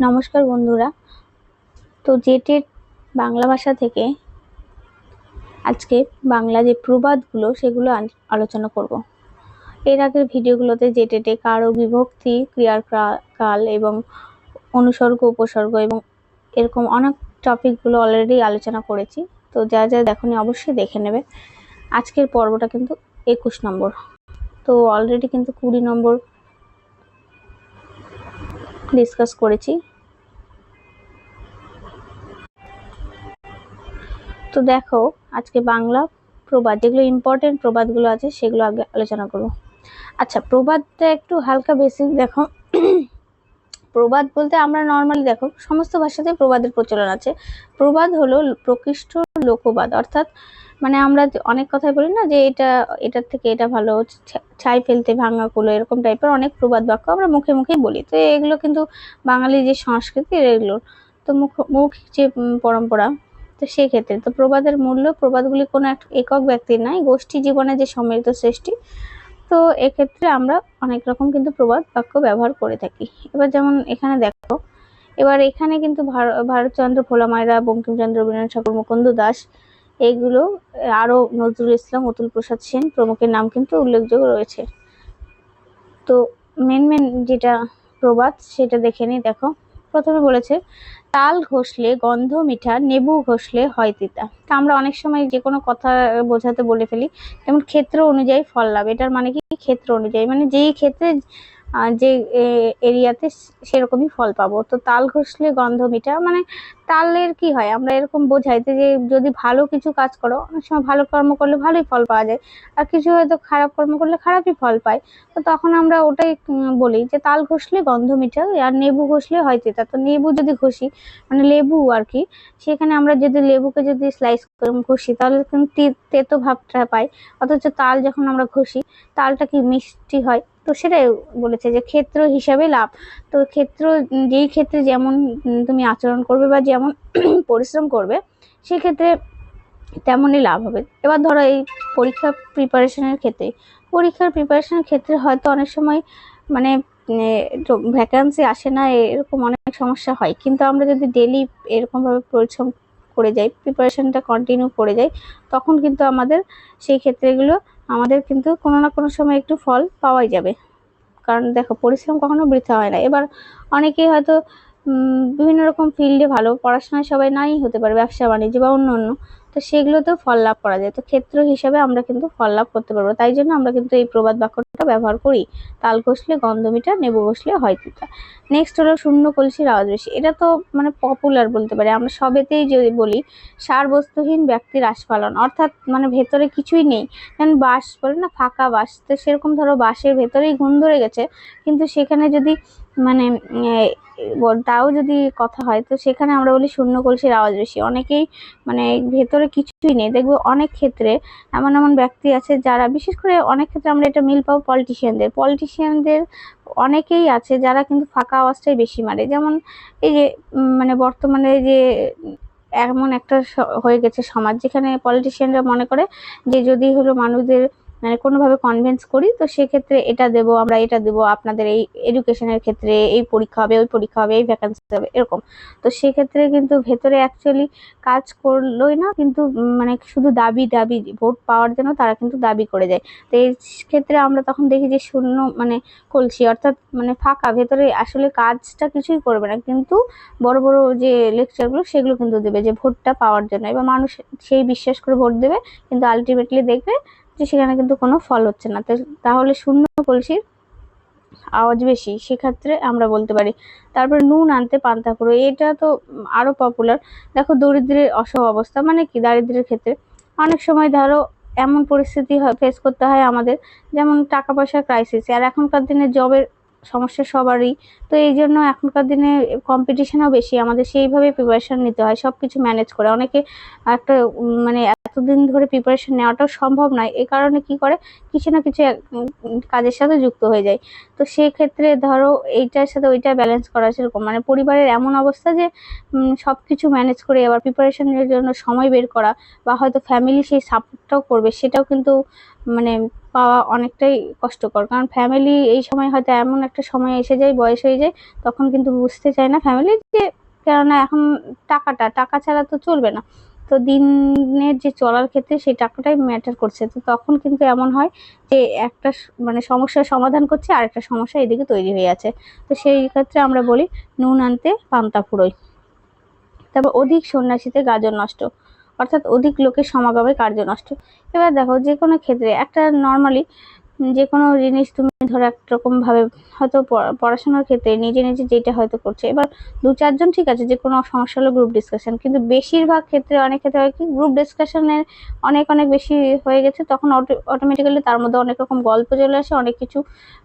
নমস্কার বন্ধুরা। তো জেটের বাংলা ভাষা থেকে আজকে বাংলা যে প্রবাদগুলো সেগুলো আলোচনা করব। এর আগের ভিডিওগুলোতে জেটেটে কারো বিভক্তি, ক্রিয়ার কাল এবং অনুসর্গ, উপসর্গ এবং এরকম অনেক টপিকগুলো অলরেডি আলোচনা করেছি। তো যা যা দেখোনি অবশ্যই দেখে নেবে। আজকের পর্বটা কিন্তু 21 নম্বর। তো অলরেডি কিন্তু 20 নম্বর ডিসকাস করেছি। তো দেখো, আজকে বাংলা প্রবাদ, যেগুলো ইম্পর্টেন্ট প্রবাদগুলো আছে সেগুলো আগে আলোচনা করব। আচ্ছা, প্রবাদটা একটু হালকা বেসিক দেখো। প্রবাদ বলতে আমরা নর্মালি দেখো সমস্ত ভাষাতে প্রবাদের প্রচলন আছে। প্রবাদ হলো প্রকৃষ্ট লোকবাদ, অর্থাৎ মানে আমরা অনেক কথাই বলি না যে এটার থেকে এটা ভালো, ছাই ফেলতে ভাঙা কুলো, এরকম টাইপের অনেক প্রবাদ বাক্য আমরা মুখে মুখেই বলি। তো এগুলো কিন্তু বাঙালি যে সংস্কৃতি, এগুলো তো মৌখিক যে পরম্পরা, তো সেক্ষেত্রে তো প্রবাদের মূল্য, প্রবাদগুলি কোনো এক একক ব্যক্তির নয়, গোষ্ঠী জীবনে যে সম্মিলিত সৃষ্টি। তো এক্ষেত্রে আমরা অনেক রকম কিন্তু প্রবাদ বাক্য ব্যবহার করে থাকি। এবার যেমন এখানে দেখো, এবার এখানে কিন্তু ভারতচন্দ্র ভোলামাইরা, বঙ্কিমচন্দ্র, রবীন্দ্রনাথ ঠাকুর, মুকুন্দ দাস, এগুলো আরো নজরুল ইসলাম, অতুল প্রসাদ সেন প্রমুখের নাম কিন্তু উল্লেখযোগ্য রয়েছে। তো মেন যেটা প্রবাদ সেটা দেখে নিই। দেখো, প্রথমে বলেছে তাল ঘষলে গন্ধ মিঠা, নেবু ঘষলে হয় তিতা। তা আমরা অনেক সময় যে কোনো কথা বোঝাতে বলে ফেলি, যেমন ক্ষেত্র অনুযায়ী ফল লাভ। এটার মানে কি? ক্ষেত্র অনুযায়ী মানে যেই ক্ষেত্রে যে এরিয়াতে সেরকমই ফল পাবো। তো তাল ঘষলে গন্ধ মিঠা মানে তালের কি হয়, আমরা এরকম বোঝাইতে যে যদি ভালো কিছু কাজ করো, অনেক সময় ভালো কর্ম করলে ভালোই ফল পাওয়া যায়, আর কিছু হয়তো খারাপ কর্ম করলে খারাপই ফল পায়। তো তখন আমরা ওটাই বলি যে তাল ঘষলে গন্ধ মিঠা, আর নেবু ঘষলে হয় তিতা। তো নেবু যদি ঘষি মানে লেবু আর কি, সেখানে আমরা যদি লেবুকে যদি স্লাইস করে ঘষি তাহলে কিন্তু তেতো ভাবটা পাই, অথচ তাল যখন আমরা ঘষি তালটা কি মিষ্টি হয়। তো সেটাই বলেছে যে ক্ষেত্র হিসাবে লাভ। তো ক্ষেত্র, যেই ক্ষেত্রে যেমন তুমি আচরণ করবে বা যেমন পরিশ্রম করবে, সেক্ষেত্রে তেমনই লাভ হবে। এবার ধরো এই পরীক্ষার প্রিপারেশনের ক্ষেত্রে হয়তো অনেক সময় মানে ভ্যাকান্সি আসে না, এরকম অনেক সমস্যা হয়। কিন্তু আমরা যদি ডেলি এরকম ভাবে পরিশ্রম করে যাই, প্রিপারেশনটা কন্টিনিউ করে যাই, তখন কিন্তু আমাদের সেই ক্ষেত্রেগুলো আমাদের কিন্তু কোনো না কোনো সময় একটু ফল পাওয়াই যাবে। কারণ দেখো, পরিশ্রম কখনো বৃথা হয় না। এবার অনেকেই হয়তো বিভিন্ন রকম ফিল্ডে ভালো, পড়াশোনায় সবাই নাই হতে পারে, ব্যবসা বাণিজ্য বা অন্য অন্য, তো সেগুলোতেও ফল লাভ করা যায়। তো ক্ষেত্র হিসাবে আমরা কিন্তু ফল লাভ করতে পারবো। তাই জন্য আমরা কিন্তু এই প্রবাদ বাক্যটা ব্যবহার করি, তাল ঘষলে গন্ধ মিঠা, নেবু ঘষলে হয় তিতা। নেক্সট হলো শূন্য কলসির আওয়াজ বেশি। এটা তো মানে পপুলার বলতে পারে, আমরা সবেতেই যদি বলি সার বস্তুহীন ব্যক্তির আস্ফালন, অর্থাৎ মানে ভেতরে কিছুই নেই। যেমন বাঁশ বলে না, ফাঁকা বাঁশ, তো সেরকম ধরো বাঁশের ভেতরেই ঘুণ ধরে গেছে, কিন্তু সেখানে যদি মানে তাও যদি কথা হয়, তো সেখানে আমরা বলি শূন্য কলসির আওয়াজ বেশি। অনেকেই মানে ভেতরে কিছুই নেই। দেখবো অনেক ক্ষেত্রে এমন এমন ব্যক্তি আছে যারা, বিশেষ করে অনেক ক্ষেত্রে আমরা এটা মিল পাবো পলিটিশিয়ানদের অনেকেই আছে যারা কিন্তু ফাঁকা আওয়াজটাই বেশি মারে। যেমন এই যে মানে বর্তমানে যে এমন একটা হয়ে গেছে সমাজ, যেখানে পলিটিশিয়ানরা মনে করে যে যদি হলো মানুষদের মানে কোনোভাবে কনভিন্স করি, তো সেক্ষেত্রে এটা দেবো, আমরা এটা দেবো, আপনাদের এই এডুকেশনের ক্ষেত্রে এই পরীক্ষা হবে, ওই পরীক্ষা হবে, এই ভ্যাকান্সি হবে, এরকম। তো সেক্ষেত্রে কিন্তু ভেতরে অ্যাকচুয়ালি কাজ করলোই না, কিন্তু মানে শুধু দাবি ভোট পাওয়ার জন্য তারা কিন্তু দাবি করে যায়। তো এই ক্ষেত্রে আমরা তখন দেখি যে শূন্য মানে কলসি, অর্থাৎ মানে ফাঁকা, ভেতরে আসলে কাজটা কিছুই করবে না, কিন্তু বড় বড় যে লেকচারগুলো সেগুলো কিন্তু দেবে যে ভোটটা পাওয়ার জন্য। এবার মানুষ সেই বিশ্বাস করে ভোট দেবে, কিন্তু আলটিমেটলি দেখবে যে সেখানে কিন্তু কোনো ফল হচ্ছে না। তাহলে শূন্য কলসির আওয়াজ বেশি, সেক্ষেত্রে আমরা বলতে পারি। তারপরে নুন আনতে পান্তা ফুরো, এটা তো আরো পপুলার। দেখো, দরিদ্রের অসহ অবস্থা মানে কি, দারিদ্রের ক্ষেত্রে অনেক সময় ধরো এমন পরিস্থিতি ফেস করতে হয় আমাদের, যেমন টাকা পয়সার ক্রাইসিস, আর এখনকার দিনে জবের সমস্যা সবারই। তো এই জন্য এখনকার দিনে কম্পিটিশনও বেশি, আমাদের সেইভাবে প্রিপারেশন নিতে হয় সবকিছু ম্যানেজ করে। অনেকে একটা মানে এতদিন ধরে প্রিপারেশন নেওয়াটাও সম্ভব নয়, এই কারণে কি করে, কিছু না কিছু কাজের সাথে যুক্ত হয়ে যায়। তো সেক্ষেত্রে ধরো এইটার সাথে ওইটা ব্যালেন্স করা, সেরকম মানে পরিবারের এমন অবস্থা যে সবকিছু ম্যানেজ করে আবার প্রিপারেশনের জন্য সময় বের করা, বা হয়তো ফ্যামিলি সেই সাপোর্টটাও করবে, সেটাও কিন্তু মানে পাওয়া অনেকটাই কষ্টকর, কারণ ফ্যামিলি এই সময় হয়তো এমন একটা সময় এসে যায়, বয়স হয়ে যায়, তখন কিন্তু বুঝতে চায় না ফ্যামিলি যে, কেননা এখন টাকা ছাড়া তো চলবে না, তো দিনের যে চলার ক্ষেত্রে সেই টাকাটাই ম্যাটার করছে। তো তখন কিন্তু এমন হয় যে একটা মানে সমস্যার সমাধান করছে আর একটা সমস্যা এদিকে তৈরি হয়ে আছে। তো সেই ক্ষেত্রে আমরা বলি নুন আনতে পান্তা ফুরোয়। তারপর অধিক সন্ন্যাসীতে গাজন নষ্ট, অর্থাৎ অধিক লোকের সমাগমে কার্য নষ্ট। এবার দেখো যে কোনো ক্ষেত্রে একটা নর্মালি যে কোনো জিনিস তুমি ধরো একরকম ভাবে হয়তো পড়াশোনার ক্ষেত্রে নিজে নিজে যেটা হয়তো করছে, এবার 2-4 জন ঠিক আছে, যে কোনো সমস্যা হলো গ্রুপ ডিসকাশন, কিন্তু বেশিরভাগ ক্ষেত্রে অনেক ক্ষেত্রে হয় কি গ্রুপ ডিসকাশনের অনেক বেশি হয়ে গেছে, তখন অটোমেটিক্যালি তার মধ্যে অনেক রকম গল্প চলে আসে, অনেক কিছু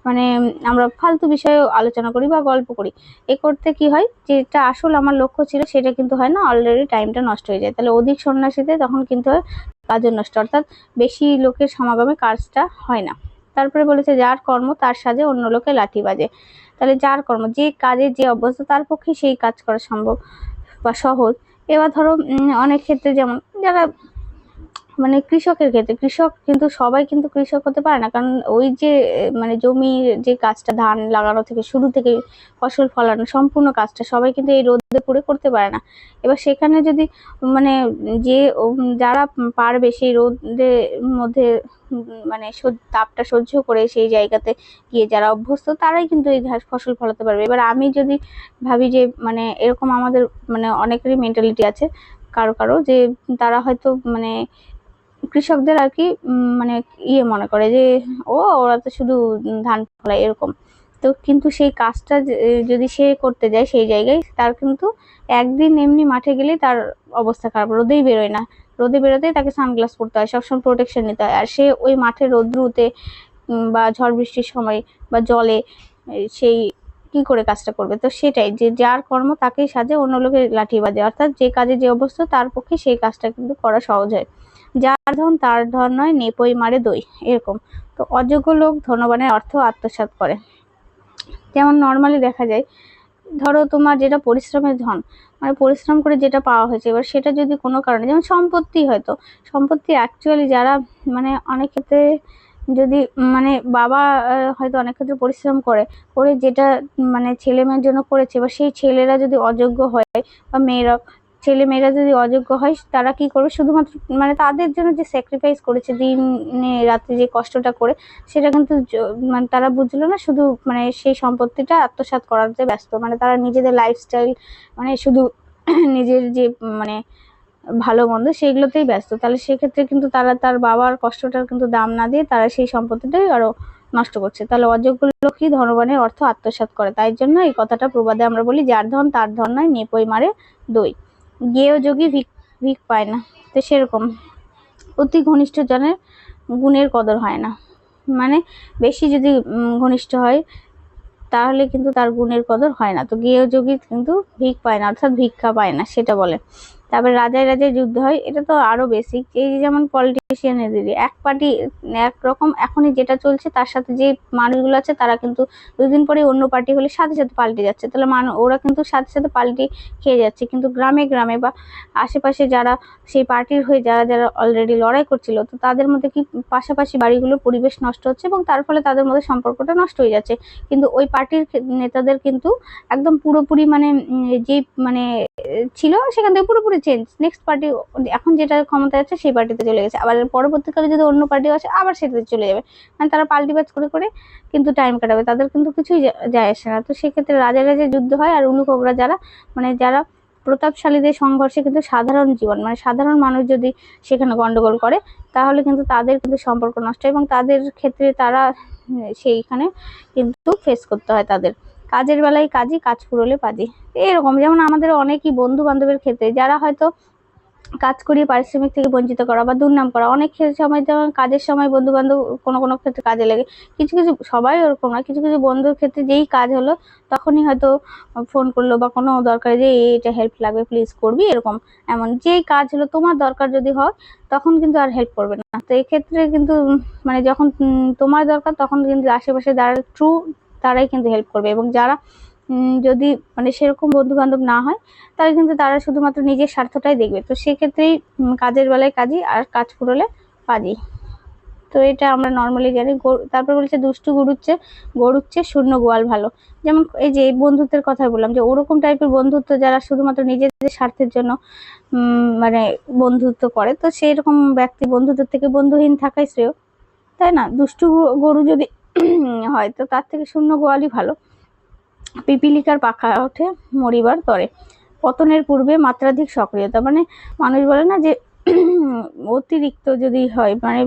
মানে আমরা ফালতু বিষয়ে আলোচনা করি বা গল্প করি। এ করতে কি হয়, যেটা আসল আমার লক্ষ্য ছিল সেটা কিন্তু হয় না, অলরেডি টাইমটা নষ্ট হয়ে যায়। তাহলে অধিক সন্ন্যাসীতে তখন কিন্তু হয় কাজের নষ্ট, অর্থাৎ বেশি লোকের সমাগমে কাজটা হয় না। তারপরে বলেছে যার কর্ম তার সাজে অন্য লোকে লাঠি বাজে। তাহলে যার কর্ম, যে কাজে যে অভ্যস্ত তার পক্ষে সেই কাজ করা সম্ভব বা সহজ। এবার ধরো অনেক ক্ষেত্রে যেমন যারা মানে কৃষকের ক্ষেত্রে, কৃষক কিন্তু সবাই কিন্তু কৃষক হতে পারে না, কারণ ওই যে মানে জমির যে কাজটা, ধান লাগানো থেকে শুরু থেকে ফসল ফলানো সম্পূর্ণ কাজটা সবাই কিন্তু এই রোদে পুড়ে করতে পারে না। এবার সেখানে যদি মানে যে যারা পারবে সেই রোদের মধ্যে মানে তাপটা সহ্য করে সেই জায়গাতে গিয়ে যারা অভ্যস্ত তারাই কিন্তু এই ফসল ফলাতে পারবে। এবার আমি যদি ভাবি যে মানে এরকম আমাদের মানে অনেকেরই মেন্টালিটি আছে কারো যে তারা হয়তো মানে কৃষকদের আর কি মানে মনে করে যে ওরা তো শুধু ধান ফলায় এরকম। তো কিন্তু সেই কাজটা যদি সে করতে যায় সেই জায়গায়, তার কিন্তু একদিন এমনি মাঠে গেলেই তার অবস্থা খারাপ, রোদেই বেরোয় না, রোদে বেরোতেই তাকে সানগ্লাস পরতে হয়, সবসময় প্রোটেকশন নিতে হয়, আর সে ওই মাঠে রোদ্রুতে বা ঝড় বৃষ্টির সময় বা জলে সেই কি করে কাজটা করবে। তো সেটাই, যে যার কর্ম তাকেই সাজে অন্য লোকে লাঠি বাজে, অর্থাৎ যে কাজে যে অবস্থা তার পক্ষে সেই কাজটা কিন্তু করা সহজ হয়। যার ধন তার ধন নয়, নেপই মারে দই, এরকম। তো অযোগ্য লোক ধনবানের অর্থ আত্মসাৎ করে। যেমন নর্মালি দেখা যায়, ধরো তোমার যেটা পরিশ্রমের ধন, মানে পরিশ্রম করে যেটা পাওয়া হয়েছে, এবার সেটা যদি কোনো কারণে, যেমন সম্পত্তি, হয়তো সম্পত্তি অ্যাকচুয়ালি যারা মানে অনেক ক্ষেত্রে যদি মানে বাবা হয়তো অনেক ক্ষেত্রে পরিশ্রম করে যেটা মানে ছেলে মেয়ের জন্য করেছে, এবার সেই ছেলেরা যদি অযোগ্য হয় বা ছেলে মেয়েরা যদি অযোগ্য হয়, তারা কি করবে, শুধুমাত্র মানে তাদের জন্য যে স্যাক্রিফাইস করেছে দিনে রাতে যে কষ্টটা করে, সেটা কিন্তু মানে তারা বুঝলো না, শুধু মানে সেই সম্পত্তিটা আত্মসাৎ করাতে ব্যস্ত, মানে তারা নিজেদের লাইফস্টাইল মানে শুধু নিজের যে মানে ভালো মন্দ সেগুলোতেই ব্যস্ত। তাহলে সেক্ষেত্রে কিন্তু তারা তার বাবার কষ্টটার কিন্তু দাম না দিয়ে তারা সেই সম্পত্তিটাই আরো নষ্ট করছে। তাহলে অযোগ্য লোকই ধনবানের অর্থ আত্মসাৎ করে। তাই জন্য এই কথাটা প্রবাদে আমরা বলি, যার ধন তার ধন নয়, নেপই মারে দই, গেয় যোগী ভিক পায় না। তো সেরকম অতি ঘনিষ্ঠ জনের গুণের কদর হয় না, মানে বেশি যদি ঘনিষ্ঠ হয় তাহলে কিন্তু তার গুণের কদর হয় না। তো গেয় যোগী কিন্তু ভিক পায় না, অর্থাৎ ভিক্ষা পায় না, সেটা বলে। তারপরে রাজায় রাজায় যুদ্ধ হয়, এটা তো আরো বেসিক। এই যেমন পলিটিশিয়ানের দিদি এক পার্টি একরকম এখনই যেটা চলছে তার সাথে যে মানুষগুলো আছে তারা কিন্তু দুদিন পরে অন্য পার্টি হলে সাথে সাথে পাল্টে যাচ্ছে, তাহলে ওরা কিন্তু সাথে সাথে পাল্টি খেয়ে যাচ্ছে। কিন্তু গ্রামে গ্রামে বা আশেপাশে যারা সেই পার্টির হয়ে যারা অলরেডি লড়াই করছিল, তো তাদের মধ্যে কি পাশাপাশি বাড়িগুলোর পরিবেশ নষ্ট হচ্ছে এবং তার ফলে তাদের মধ্যে সম্পর্কটা নষ্ট হয়ে যাচ্ছে। কিন্তু ওই পার্টির নেতাদের কিন্তু একদম পুরোপুরি মানে যে মানে ছিল সেখান থেকে পুরোপুরি চেঞ্জ, নেক্সট পার্টি এখন যেটা ক্ষমতায় আছে সেই পার্টিতে চলে গেছে, আবার পরবর্তীকালে যদি অন্য পার্টি আসে আবার সেটাতে চলে যাবে, মানে তারা পাল্টিবাজ করে কিন্তু টাইম কাটাবে, তাদের কিন্তু কিছুই যায় আসে না। তো সেক্ষেত্রে রাজা যুদ্ধ হয়, আর উলুকবরা যারা মানে যারা প্রতাপশালীদের সংঘর্ষে কিন্তু সাধারণ জীবন মানে সাধারণ মানুষ যদি সেখানে গন্ডগোল করে, তাহলে কিন্তু তাদের কিন্তু সম্পর্ক নষ্ট, এবং তাদের ক্ষেত্রে তারা সেইখানে কিন্তু ফেস করতে হয় তাদের। কাজের বেলায় কাজই, কাজ ফুরোলে পাজি, এরকম। যেমন আমাদের অনেকই বন্ধু বান্ধবের ক্ষেত্রে যারা হয়তো কাজ করিয়ে পারিশ্রমিক থেকে বঞ্চিত করা বা দুর্নাম করা, অনেক সময় যেমন কাজের সময় বন্ধু বান্ধব কোনো ক্ষেত্রে কাজে লাগে, কিছু সবাই ওরকম না, কিছু বন্ধুর ক্ষেত্রে যেই কাজ হলো তখনই হয়তো ফোন করলো বা কোনো দরকারে যে এটা হেল্প লাগবে প্লিজ করবি, এরকম। এমন যেই কাজ হলো তোমার দরকার যদি হয় তখন কিন্তু আর হেল্প করবে না। তো এক্ষেত্রে কিন্তু মানে যখন তোমার দরকার তখন কিন্তু আশেপাশে যারা ট্রু তারাই কিন্তু হেল্প করবে, এবং যারা যদি মানে সেরকম বন্ধু বান্ধব না হয় তাহলে কিন্তু তারা শুধুমাত্র নিজের স্বার্থটাই দেখবে। তো সেক্ষেত্রেই কাজের বেলায় কাজই, আর কাজ ফুরোলে পাজি। তো এটা আমরা নর্মালি জানি। তারপর বলছে দুষ্টু গরুর চেয়ে শূন্য গোয়াল ভালো। যেমন এই যে বন্ধুত্বের কথা বললাম, যে ওরকম টাইপের বন্ধুত্ব যারা শুধুমাত্র নিজেদের স্বার্থের জন্য মানে বন্ধুত্ব করে, তো সেই রকম ব্যক্তি বন্ধুত্বের থেকে বন্ধুহীন থাকাই শ্রেয়, তাই না? দুষ্টু গরু যদি হয় তো তার থেকে শূন্য গোয়ালই ভালো। পিপিলিকার পাখা ওঠে মরিবার তরে, পতনের পূর্বে মাত্রাধিক সক্রিয়তা। মানে মানুষ বলে না যে অতিরিক্ত যদি হয়, মানে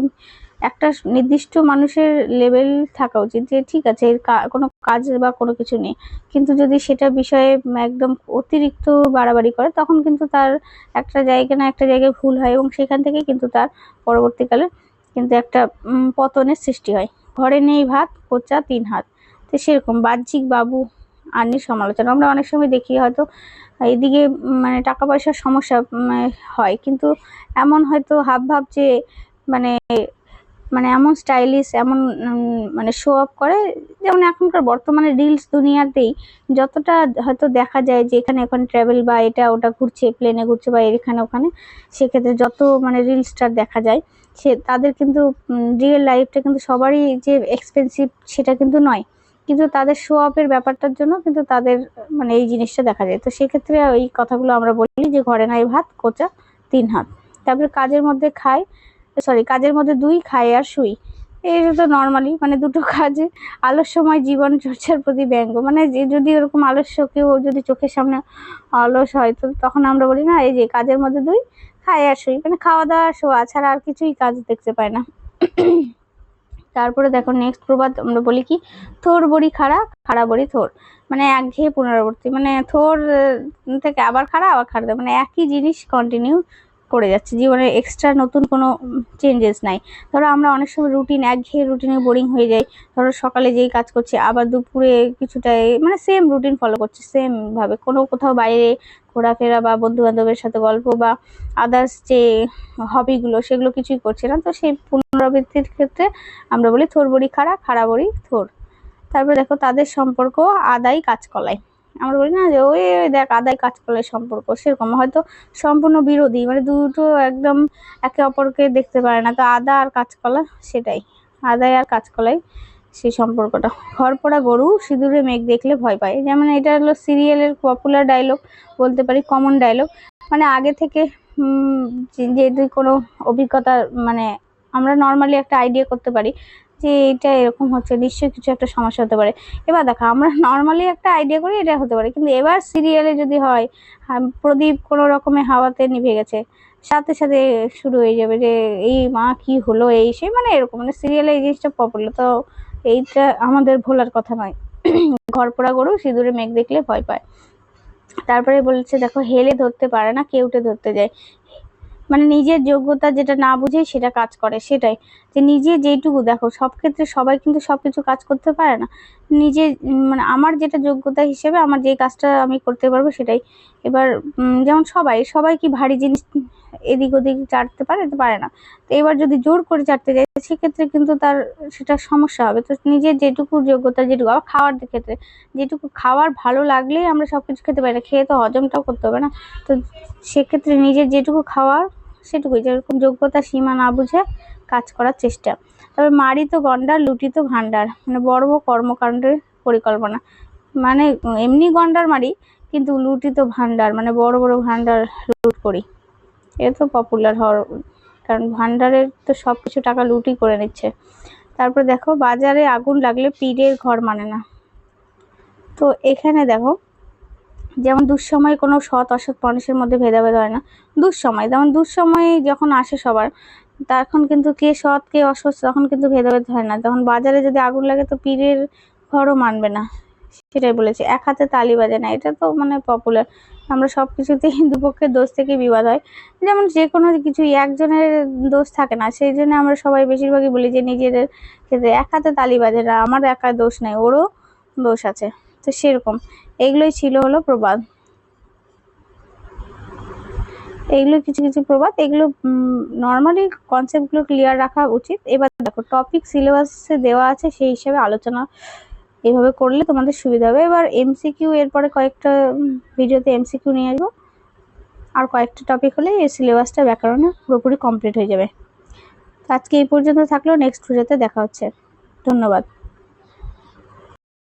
একটা নির্দিষ্ট মানুষের লেভেল থাকা উচিত, যে ঠিক আছে এর কোনো কাজ বা কোনো কিছু নেই, কিন্তু যদি সেটা বিষয়ে একদম অতিরিক্ত বাড়াবাড়ি করে, তখন কিন্তু তার একটা জায়গা না একটা জায়গায় ভুল হয়, এবং সেখান থেকে কিন্তু তার পরবর্তীকালে কিন্তু একটা পতনের সৃষ্টি হয়। ঘরে নেই ভাত, কোচা 3 হাত। তো সেরকম বাহ্যিক বাবু আনির সমালোচনা আমরা অনেক সময় দেখি, হয়তো এদিকে মানে টাকা পয়সার সমস্যা হয়, কিন্তু এমন হয়তো হাবভাব যে মানে মানে এমন স্টাইলিশ, এমন মানে শো অফ করে, যেমন এখনকার বর্তমানে রিলস দুনিয়াতেই যতটা হয়তো দেখা যায় যে এখানে এখন ট্রাভেল বা এটা ওটা ঘুরছে, প্লেনে ঘুরছে বা এখানে ওখানে, সেক্ষেত্রে যত মানে রিল স্টার দেখা যায়, সে তাদের কিন্তু রিয়েল লাইফটা কিন্তু সবারই যে এক্সপেন্সিভ সেটা কিন্তু নয়, কিন্তু তাদের শো অফের ব্যাপারটার জন্য কিন্তু তাদের মানে এই জিনিসটা দেখা যায়। তো সেক্ষেত্রে ওই কথাগুলো আমরা বলি যে ঘরে নাই ভাত, কোচা 3 হাত। তারপরে কাজের মধ্যে 2, খাই আর শুই। এই তো নর্মালি মানে দুটো কাজে আলস্যময় জীবন চর্চার প্রতি ব্যঙ্গ। মানে যে যদি ওরকম আলস্য কেউ যদি চোখের সামনে অলস হয়, তো তখন আমরা বলি না এই যে কাজের মধ্যে 2, খাই আর শুই, মানে খাওয়া দাওয়া শোয়া ছাড়া আর কিছুই কাজ দেখতে পায় না। তারপরে দেখো নেক্সট প্রবাদ আমরা বলি কি, থোর বড়ি খাড়া, খাড়া বড়ি থোর। মানে একঘেয়ে পুনরাবর্তী, মানে থোর থেকে আবার খাড়া, আবার খাড়া, মানে একই জিনিস কন্টিনিউ করে যাচ্ছে, জীবনে এক্সট্রা নতুন কোনো চেঞ্জেস নাই। ধরো আমরা অনেক সময় একঘেয়ে রুটিনে বোরিং হয়ে যাই। ধরো সকালে যেই কাজ করছি, আবার দুপুরে কিছুটা মানে সেম রুটিন ফলো করছি, সেম ভাবে কোনো কোথাও বাইরে ঘোরাফেরা বা বন্ধু বান্ধবের সাথে গল্প বা আদার্স যে হবিগুলো সেগুলো কিছুই করছে না। তো সেই পুনরাবৃত্তির ক্ষেত্রে আমরা বলি থোর বড়ি খাড়া, খাড়া বড়ি থোর। তারপরে দেখো তাদের সম্পর্ক আদায় কাঁচকলাই। আমরা বলি না যে ওই দেখ আদায় কাঁচকলাই সম্পর্ক, সেরকম হয়তো সম্পূর্ণ বিরোধী, মানে দুটো একদম একে অপরকে দেখতে পারে না। তো আদা আর কাঁচকলা সেটাই, আদায় আর কাঁচকলাই সেই সম্পর্কটা। ঘর পোড়া গরু সিঁদুরে মেঘ দেখলে ভয় পায়। যেমন এটা হলো সিরিয়ালের পপুলার ডায়লগ, বলতে পারি কমন ডায়লগ। মানে আগে থেকে যেহেতু কোনো অভিজ্ঞতা, মানে আমরা নর্মালি একটা আইডিয়া করতে পারি যে এটা এরকম হচ্ছে, নিশ্চয়ই কিছু একটা সমস্যা হতে পারে। এবার দেখো আমরা নর্মালি একটা আইডিয়া করি এটা হতে পারে, কিন্তু এবার সিরিয়ালে যদি হয় প্রদীপ কোনো রকমের হাওয়াতে নিভে গেছে, সাথে সাথে শুরু হয়ে যাবে যে এই মা কি হলো এই সেই, মানে এরকম, মানে সিরিয়ালে এই জিনিসটা পপুলার। তো এইটা আমাদের ভোলার কথা নয়। ঘর পোড়া গরু সিঁদুরে মেঘ দেখলে ভয় পায়। তারপরে বলছে দেখো হেলে ধরতে পারে না, কেউটে ধরতে যায়। মানে নিজের যোগ্যতা যেটা না বুঝে সেটা কাজ করে, সেটাই যে নিজে যেটুকু, দেখো সব ক্ষেত্রে সবাই কিন্তু সবকিছু কাজ করতে পারে না। নিজে মানে আমার যেটা যোগ্যতা হিসেবে আমার যে কাজটা আমি করতে পারবো সেটাই। এবার যেমন সবাই কি ভারী জিনিস এদিক ওদিক চাটতে পারে না। তো এবার যদি জোর করে চাটতে যায় সেক্ষেত্রে কিন্তু তার সেটা সমস্যা হবে। তো নিজের যেটুকু যোগ্যতা, যেটুকু আবার খাওয়ার ক্ষেত্রে যেটুকু খাওয়ার ভালো লাগলেই আমরা সবকিছু খেতে পারি না, খেয়ে তো হজমটাও করতে হবে না। তো সেক্ষেত্রে নিজের যেটুকু খাওয়ার সেটুকুই, যেরকম যোগ্যতা সীমা না বুঝে কাজ করার চেষ্টা। তবে মারি তো গন্ডার, লুটি তো ভান্ডার। মানে বড় কর্মকাণ্ডের পরিকল্পনা, মানে এমনি গন্ডার মারি কিন্তু লুটি তো ভান্ডার, মানে বড় বড় ভান্ডার লুট করি। এ তো পপুলার হওয়ার কারণ ভান্ডারের তো সবকিছু টাকা লুটই করে নিচ্ছে। তারপর দেখো বাজারে আগুন লাগলে পীরের ঘর মানে না। তো এখানে দেখো যেমন দুঃসময়ে কোনো সৎ অসৎ মানুষের মধ্যে ভেদাভেদ হয় না। দুঃসময়, যেমন দুঃসময় যখন আসে সবার, তখন কিন্তু কে সৎ কে অসৎ তখন কিন্তু ভেদাভেদ হয় না। যখন বাজারে যদি আগুন লাগে তো পীরের ঘরও মানবে না, সেটাই বলেছে। এক হাতে তালি বাজে না, এটা তো মানে পপুলার। আমরা সব কিছুতেই দুপক্ষের দোষ থেকে বিবাদ হয়। যেমন যে কোনো কিছু একজনের দোষ থাকে না, সেই জন্য আমরা সবাই বেশিরভাগই বলি যে নিজেদের ক্ষেত্রে এক হাতে তালি বাজে না, আমার একা দোষ নাই, ওরও দোষ আছে। তো সেরকম এইগুলোই ছিল হলো প্রবাদ। এইগুলো কিছু কিছু প্রবাদ, এগুলো নর্মালি কনসেপ্টগুলো ক্লিয়ার রাখা উচিত। এবার দেখো টপিক সিলেবাসে দেওয়া আছে, সেই হিসেবে আলোচনা এভাবে করলে তোমাদের সুবিধা হবে। এবার এমসিকিউ এরপরে কয়েকটা ভিডিওতে এমসিকিউ নিয়ে আসবো, আর কয়েকটা টপিক হলে এই সিলেবাসটা ব্যাকরণে পুরোপুরি কমপ্লিট হয়ে যাবে। আজকে এই পর্যন্ত থাকলো, নেক্সট ভিডিওতে দেখা হচ্ছে। ধন্যবাদ।